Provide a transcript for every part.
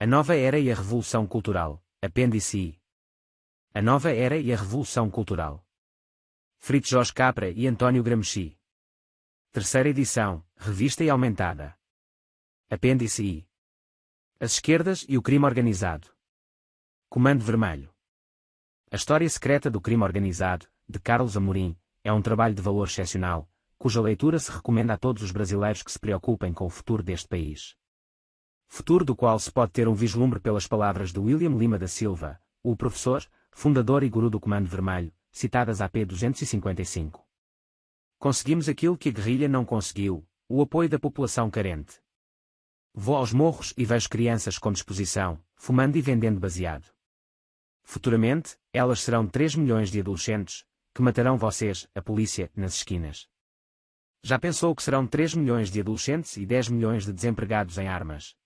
A Nova Era e a Revolução Cultural, Apêndice I. A Nova Era e a Revolução Cultural. Fritz Jorge Capra e António Gramsci. Terceira edição, revista e aumentada. Apêndice I. As esquerdas e o crime organizado. Comando Vermelho. A História Secreta do Crime Organizado, de Carlos Amorim, é um trabalho de valor excepcional, cuja leitura se recomenda a todos os brasileiros que se preocupem com o futuro deste país. Futuro do qual se pode ter um vislumbre pelas palavras de William Lima da Silva, o professor, fundador e guru do Comando Vermelho, citadas a p. 255. Conseguimos aquilo que a guerrilha não conseguiu, o apoio da população carente. Vou aos morros e vejo crianças com disposição, fumando e vendendo baseado. Futuramente, elas serão 3 milhões de adolescentes, que matarão vocês, a polícia, nas esquinas. Já pensou que serão 3 milhões de adolescentes e 10 milhões de desempregados em armas?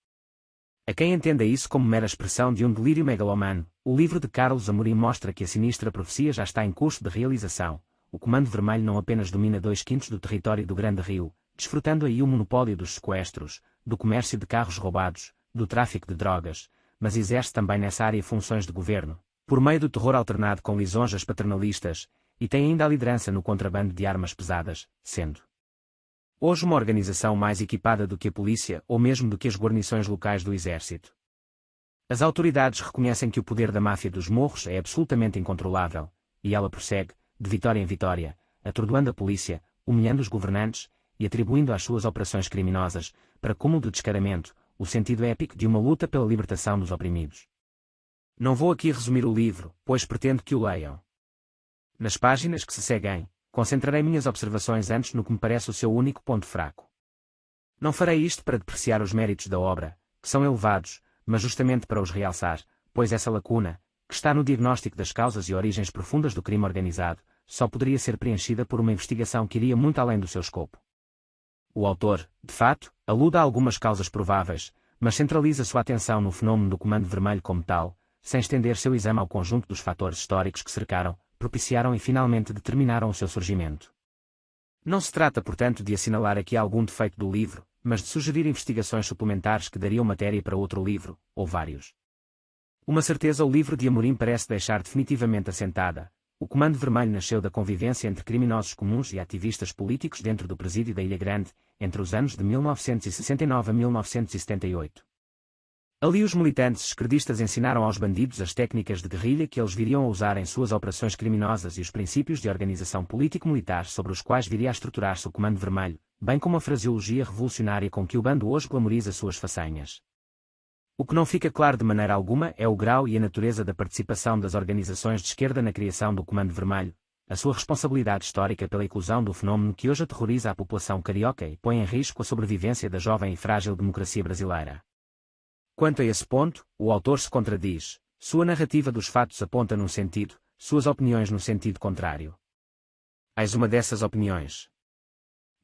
A quem entenda isso como mera expressão de um delírio megalomano, o livro de Carlos Amorim mostra que a sinistra profecia já está em curso de realização. O Comando Vermelho não apenas domina 2/5 do território do Grande Rio, desfrutando aí o monopólio dos sequestros, do comércio de carros roubados, do tráfico de drogas, mas exerce também nessa área funções de governo, por meio do terror alternado com lisonjas paternalistas, e tem ainda a liderança no contrabando de armas pesadas, sendo hoje uma organização mais equipada do que a polícia ou mesmo do que as guarnições locais do exército. As autoridades reconhecem que o poder da máfia dos morros é absolutamente incontrolável, e ela prossegue, de vitória em vitória, atordoando a polícia, humilhando os governantes, e atribuindo às suas operações criminosas, para cúmulo de descaramento, o sentido épico de uma luta pela libertação dos oprimidos. Não vou aqui resumir o livro, pois pretendo que o leiam. Nas páginas que se seguem, concentrarei minhas observações antes no que me parece o seu único ponto fraco. Não farei isto para depreciar os méritos da obra, que são elevados, mas justamente para os realçar, pois essa lacuna, que está no diagnóstico das causas e origens profundas do crime organizado, só poderia ser preenchida por uma investigação que iria muito além do seu escopo. O autor, de fato, alude a algumas causas prováveis, mas centraliza sua atenção no fenômeno do Comando Vermelho como tal, sem estender seu exame ao conjunto dos fatores históricos que cercaram, propiciaram e finalmente determinaram o seu surgimento. Não se trata, portanto, de assinalar aqui algum defeito do livro, mas de sugerir investigações suplementares que dariam matéria para outro livro, ou vários. Uma certeza o livro de Amorim parece deixar definitivamente assentada: o Comando Vermelho nasceu da convivência entre criminosos comuns e ativistas políticos dentro do presídio da Ilha Grande, entre os anos de 1969 a 1978. Ali os militantes esquerdistas ensinaram aos bandidos as técnicas de guerrilha que eles viriam a usar em suas operações criminosas e os princípios de organização político-militar sobre os quais viria a estruturar-se o Comando Vermelho, bem como a fraseologia revolucionária com que o bando hoje glamoriza suas façanhas. O que não fica claro de maneira alguma é o grau e a natureza da participação das organizações de esquerda na criação do Comando Vermelho, a sua responsabilidade histórica pela eclosão do fenômeno que hoje aterroriza a população carioca e põe em risco a sobrevivência da jovem e frágil democracia brasileira. Quanto a esse ponto, o autor se contradiz: sua narrativa dos fatos aponta num sentido, suas opiniões no sentido contrário. Eis uma dessas opiniões.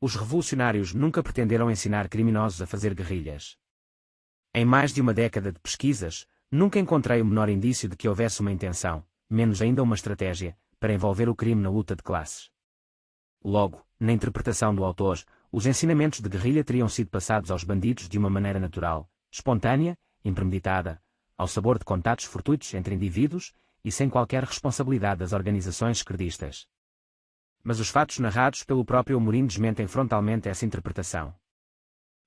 Os revolucionários nunca pretenderam ensinar criminosos a fazer guerrilhas. Em mais de uma década de pesquisas, nunca encontrei o menor indício de que houvesse uma intenção, menos ainda uma estratégia, para envolver o crime na luta de classes. Logo, na interpretação do autor, os ensinamentos de guerrilha teriam sido passados aos bandidos de uma maneira natural, espontânea, impremeditada, ao sabor de contatos fortuitos entre indivíduos, e sem qualquer responsabilidade das organizações esquerdistas. Mas os fatos narrados pelo próprio Amorim desmentem frontalmente essa interpretação.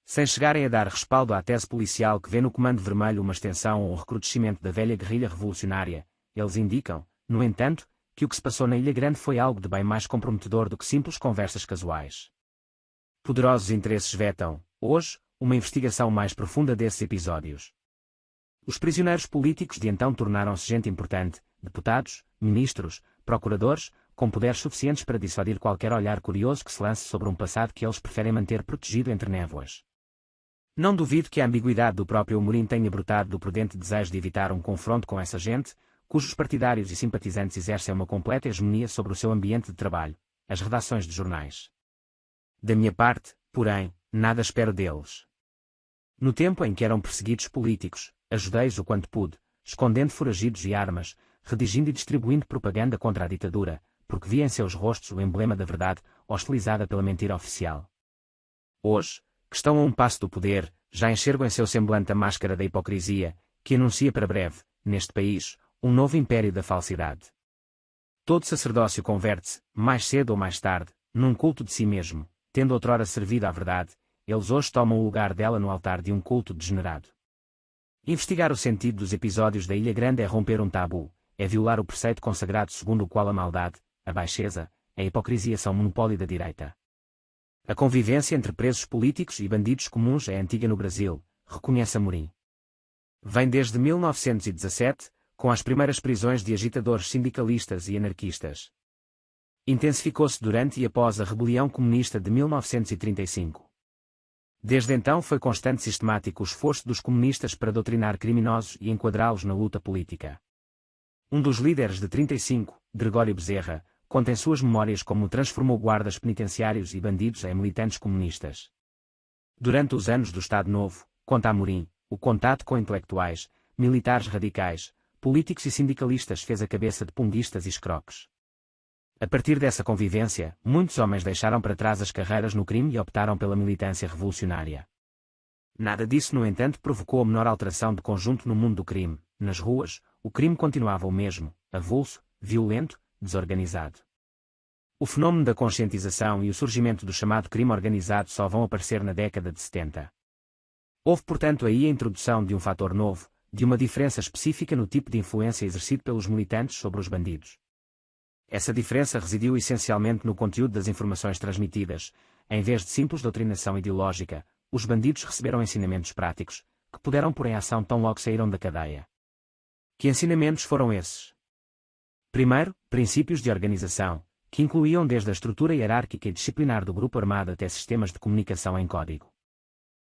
Sem chegarem a dar respaldo à tese policial que vê no Comando Vermelho uma extensão ou um recrudescimento da velha guerrilha revolucionária, eles indicam, no entanto, que o que se passou na Ilha Grande foi algo de bem mais comprometedor do que simples conversas casuais. Poderosos interesses vetam, hoje, uma investigação mais profunda desses episódios. Os prisioneiros políticos de então tornaram-se gente importante, deputados, ministros, procuradores, com poderes suficientes para dissuadir qualquer olhar curioso que se lance sobre um passado que eles preferem manter protegido entre névoas. Não duvido que a ambiguidade do próprio Amorim tenha brotado do prudente desejo de evitar um confronto com essa gente, cujos partidários e simpatizantes exercem uma completa hegemonia sobre o seu ambiente de trabalho, as redações de jornais. Da minha parte, porém, nada espero deles. No tempo em que eram perseguidos políticos, ajudei-os o quanto pude, escondendo foragidos e armas, redigindo e distribuindo propaganda contra a ditadura, porque via em seus rostos o emblema da verdade, hostilizada pela mentira oficial. Hoje, que estão a um passo do poder, já enxergo em seu semblante a máscara da hipocrisia, que anuncia para breve, neste país, um novo império da falsidade. Todo sacerdócio converte-se, mais cedo ou mais tarde, num culto de si mesmo, tendo outrora servido à verdade, eles hoje tomam o lugar dela no altar de um culto degenerado. Investigar o sentido dos episódios da Ilha Grande é romper um tabu, é violar o preceito consagrado segundo o qual a maldade, a baixeza, a hipocrisia são monopólio da direita. A convivência entre presos políticos e bandidos comuns é antiga no Brasil, reconhece Amorim. Vem desde 1917, com as primeiras prisões de agitadores sindicalistas e anarquistas. Intensificou-se durante e após a rebelião comunista de 1935. Desde então foi constante e sistemático o esforço dos comunistas para doutrinar criminosos e enquadrá-los na luta política. Um dos líderes de 35, Gregório Bezerra, conta em suas memórias como transformou guardas penitenciários e bandidos em militantes comunistas. Durante os anos do Estado Novo, conta Amorim, o contato com intelectuais, militares radicais, políticos e sindicalistas fez a cabeça de punguistas e escroques. A partir dessa convivência, muitos homens deixaram para trás as carreiras no crime e optaram pela militância revolucionária. Nada disso, no entanto, provocou a menor alteração de conjunto no mundo do crime. Nas ruas, o crime continuava o mesmo, avulso, violento, desorganizado. O fenómeno da conscientização e o surgimento do chamado crime organizado só vão aparecer na década de 70. Houve, portanto, aí a introdução de um fator novo, de uma diferença específica no tipo de influência exercido pelos militantes sobre os bandidos. Essa diferença residiu essencialmente no conteúdo das informações transmitidas. Em vez de simples doutrinação ideológica, os bandidos receberam ensinamentos práticos, que puderam pôr em ação tão logo saíram da cadeia. Que ensinamentos foram esses? Primeiro, princípios de organização, que incluíam desde a estrutura hierárquica e disciplinar do grupo armado até sistemas de comunicação em código.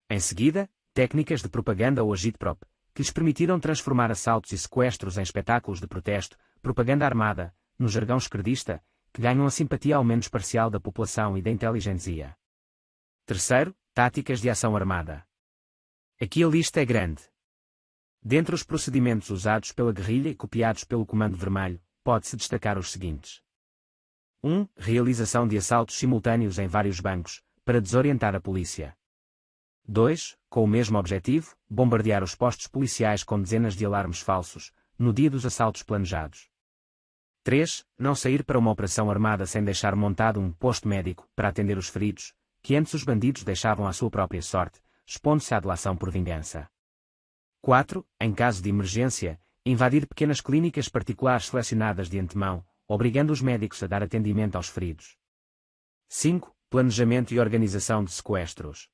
Em seguida, técnicas de propaganda ou agitprop, que lhes permitiram transformar assaltos e sequestros em espetáculos de protesto, propaganda armada, no jargão esquerdista, que ganham a simpatia ao menos parcial da população e da inteligência. Terceiro, táticas de ação armada. Aqui a lista é grande. Dentre os procedimentos usados pela guerrilha e copiados pelo Comando Vermelho, pode-se destacar os seguintes. 1. Realização de assaltos simultâneos em vários bancos, para desorientar a polícia. 2. Com o mesmo objetivo, bombardear os postos policiais com dezenas de alarmes falsos, no dia dos assaltos planejados. 3. Não sair para uma operação armada sem deixar montado um posto médico para atender os feridos, que antes os bandidos deixavam à sua própria sorte, expondo-se à delação por vingança. 4. Em caso de emergência, invadir pequenas clínicas particulares selecionadas de antemão, obrigando os médicos a dar atendimento aos feridos. 5. Planejamento e organização de sequestros.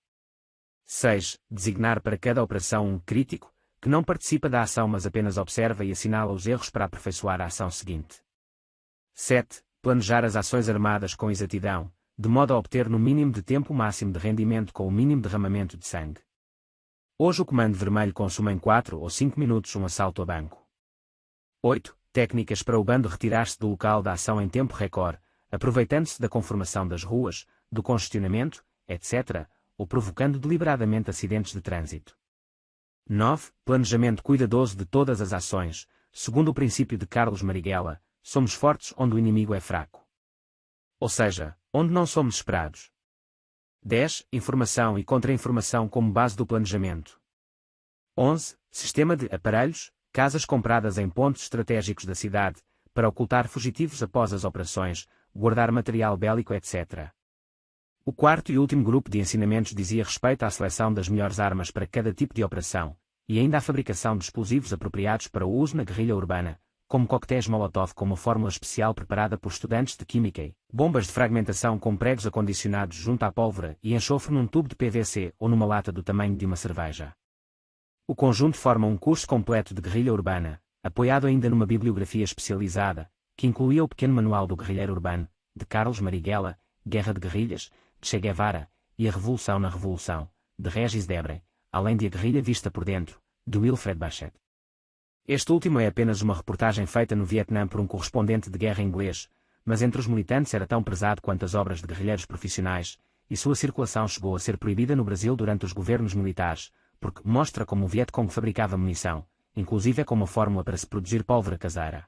6. Designar para cada operação um crítico, que não participa da ação mas apenas observa e assinala os erros para aperfeiçoar a ação seguinte. 7. Planejar as ações armadas com exatidão, de modo a obter no mínimo de tempo o máximo de rendimento com o mínimo derramamento de sangue. Hoje o Comando Vermelho consome em 4 ou 5 minutos um assalto a banco. 8. Técnicas para o bando retirar-se do local da ação em tempo recorde, aproveitando-se da conformação das ruas, do congestionamento, etc., ou provocando deliberadamente acidentes de trânsito. 9. Planejamento cuidadoso de todas as ações, segundo o princípio de Carlos Marighella, somos fortes onde o inimigo é fraco. Ou seja, onde não somos esperados. 10. Informação e contra-informação como base do planejamento. 11. Sistema de aparelhos, casas compradas em pontos estratégicos da cidade, para ocultar fugitivos após as operações, guardar material bélico, etc. O quarto e último grupo de ensinamentos dizia respeito à seleção das melhores armas para cada tipo de operação, e ainda à fabricação de explosivos apropriados para o uso na guerrilha urbana, como coquetéis Molotov com uma fórmula especial preparada por estudantes de química e bombas de fragmentação com pregos acondicionados junto à pólvora e enxofre num tubo de PVC ou numa lata do tamanho de uma cerveja. O conjunto forma um curso completo de guerrilha urbana, apoiado ainda numa bibliografia especializada, que incluía o pequeno manual do guerrilheiro urbano, de Carlos Marighella, Guerra de Guerrilhas, de Che Guevara, e a Revolução na Revolução, de Regis Debray, além de A Guerrilha Vista por Dentro, de Wilfred Bachet. Este último é apenas uma reportagem feita no Vietnã por um correspondente de guerra inglês, mas entre os militantes era tão prezado quanto as obras de guerrilheiros profissionais, e sua circulação chegou a ser proibida no Brasil durante os governos militares, porque mostra como o Vietcong fabricava munição, inclusive com uma fórmula para se produzir pólvora caseira.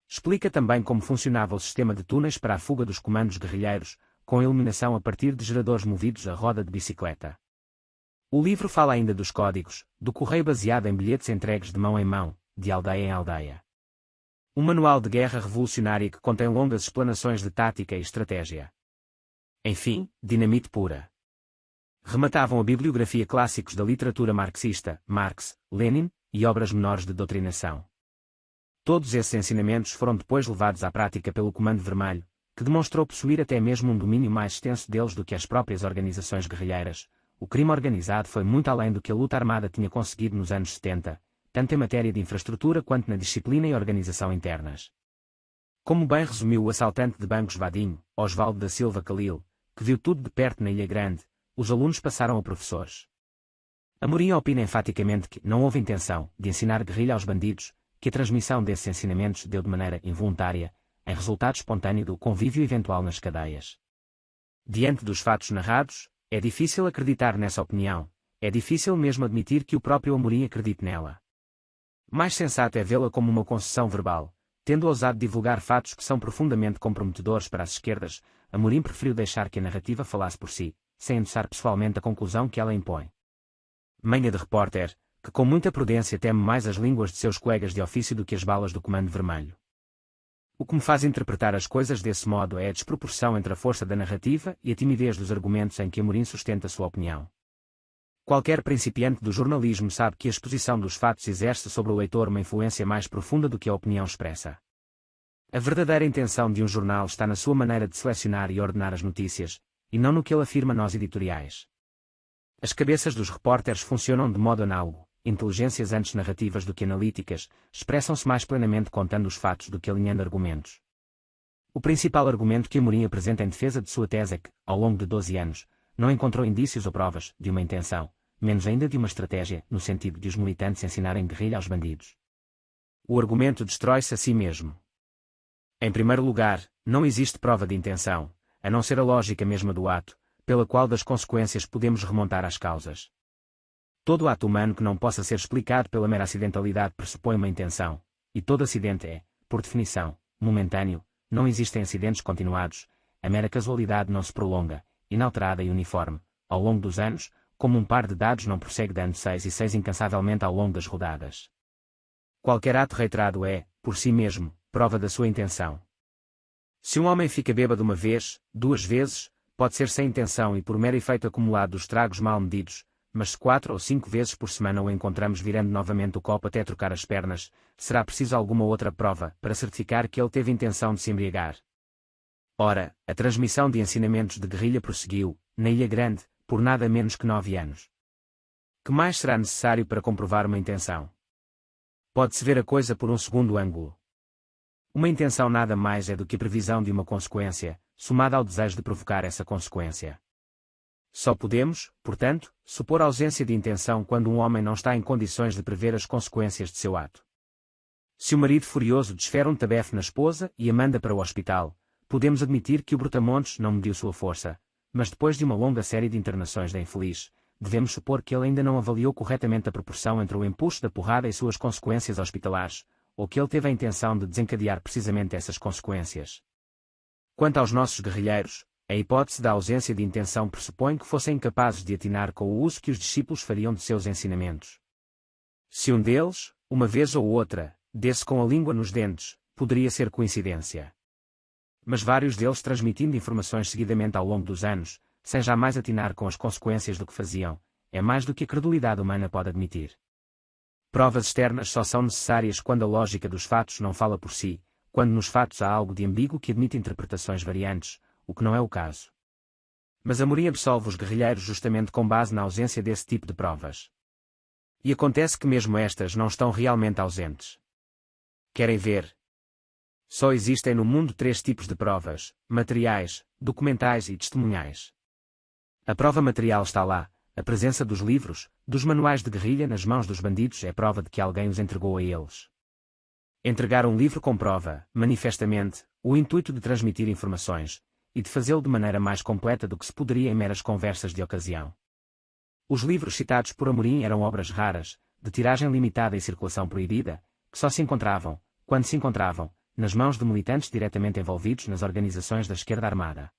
Explica também como funcionava o sistema de túneis para a fuga dos comandos guerrilheiros, com iluminação a partir de geradores movidos a roda de bicicleta. O livro fala ainda dos códigos, do correio baseado em bilhetes entregues de mão em mão, de aldeia em aldeia. Um manual de guerra revolucionária que contém longas explanações de tática e estratégia. Enfim, dinamite pura. Rematavam a bibliografia clássicos da literatura marxista, Marx, Lenin, e obras menores de doutrinação. Todos esses ensinamentos foram depois levados à prática pelo Comando Vermelho, que demonstrou possuir até mesmo um domínio mais extenso deles do que as próprias organizações guerrilheiras. O crime organizado foi muito além do que a luta armada tinha conseguido nos anos 70, tanto em matéria de infraestrutura quanto na disciplina e organização internas. Como bem resumiu o assaltante de bancos Vadinho, Osvaldo da Silva Calil, que viu tudo de perto na Ilha Grande, os alunos passaram a professores. Amorim opina enfaticamente que não houve intenção de ensinar guerrilha aos bandidos, que a transmissão desses ensinamentos deu de maneira involuntária, em resultado espontâneo do convívio eventual nas cadeias. Diante dos fatos narrados, é difícil acreditar nessa opinião, é difícil mesmo admitir que o próprio Amorim acredite nela. Mais sensato é vê-la como uma concessão verbal, tendo ousado divulgar fatos que são profundamente comprometedores para as esquerdas. Amorim preferiu deixar que a narrativa falasse por si, sem endossar pessoalmente a conclusão que ela impõe. Manha de repórter, que com muita prudência teme mais as línguas de seus colegas de ofício do que as balas do Comando Vermelho. O que me faz interpretar as coisas desse modo é a desproporção entre a força da narrativa e a timidez dos argumentos em que Amorim sustenta sua opinião. Qualquer principiante do jornalismo sabe que a exposição dos fatos exerce sobre o leitor uma influência mais profunda do que a opinião expressa. A verdadeira intenção de um jornal está na sua maneira de selecionar e ordenar as notícias, e não no que ele afirma nos editoriais. As cabeças dos repórteres funcionam de modo análogo, inteligências antes narrativas do que analíticas, expressam-se mais plenamente contando os fatos do que alinhando argumentos. O principal argumento que Amorim apresenta em defesa de sua tese é que, ao longo de 12 anos, não encontrou indícios ou provas de uma intenção, menos ainda de uma estratégia, no sentido de os militantes ensinarem guerrilha aos bandidos. O argumento destrói-se a si mesmo. Em primeiro lugar, não existe prova de intenção, a não ser a lógica mesma do ato, pela qual das consequências podemos remontar às causas. Todo ato humano que não possa ser explicado pela mera acidentalidade pressupõe uma intenção, e todo acidente é, por definição, momentâneo. Não existem acidentes continuados, a mera casualidade não se prolonga, inalterada e uniforme, ao longo dos anos, como um par de dados não prossegue dando 6 e 6 incansavelmente ao longo das rodadas. Qualquer ato reiterado é, por si mesmo, prova da sua intenção. Se um homem fica bêbado uma vez, 2 vezes, pode ser sem intenção e por mero efeito acumulado dos tragos mal medidos, mas se 4 ou 5 vezes por semana o encontramos virando novamente o copo até trocar as pernas, será preciso alguma outra prova para certificar que ele teve intenção de se embriagar. Ora, a transmissão de ensinamentos de guerrilha prosseguiu, na Ilha Grande, por nada menos que 9 anos. Que mais será necessário para comprovar uma intenção? Pode-se ver a coisa por um segundo ângulo. Uma intenção nada mais é do que a previsão de uma consequência, somada ao desejo de provocar essa consequência. Só podemos, portanto, supor a ausência de intenção quando um homem não está em condições de prever as consequências de seu ato. Se o marido furioso desfere um tabefe na esposa e a manda para o hospital, podemos admitir que o brutamontes não mediu sua força, mas depois de uma longa série de internações da infeliz, devemos supor que ele ainda não avaliou corretamente a proporção entre o impulso da porrada e suas consequências hospitalares, ou que ele teve a intenção de desencadear precisamente essas consequências. Quanto aos nossos guerrilheiros, a hipótese da ausência de intenção pressupõe que fossem incapazes de atinar com o uso que os discípulos fariam de seus ensinamentos. Se um deles, uma vez ou outra, desse com a língua nos dentes, poderia ser coincidência. Mas vários deles transmitindo informações seguidamente ao longo dos anos, sem jamais atinar com as consequências do que faziam, é mais do que a credulidade humana pode admitir. Provas externas só são necessárias quando a lógica dos fatos não fala por si, quando nos fatos há algo de ambíguo que admite interpretações variantes, o que não é o caso. Mas Amorim absolve os guerrilheiros justamente com base na ausência desse tipo de provas. E acontece que mesmo estas não estão realmente ausentes. Querem ver? Só existem no mundo 3 tipos de provas: materiais, documentais e testemunhais. A prova material está lá, a presença dos livros, dos manuais de guerrilha nas mãos dos bandidos é prova de que alguém os entregou a eles. Entregar um livro comprova, manifestamente, o intuito de transmitir informações, e de fazê-lo de maneira mais completa do que se poderia em meras conversas de ocasião. Os livros citados por Amorim eram obras raras, de tiragem limitada e circulação proibida, que só se encontravam, quando se encontravam, nas mãos de militantes diretamente envolvidos nas organizações da esquerda armada.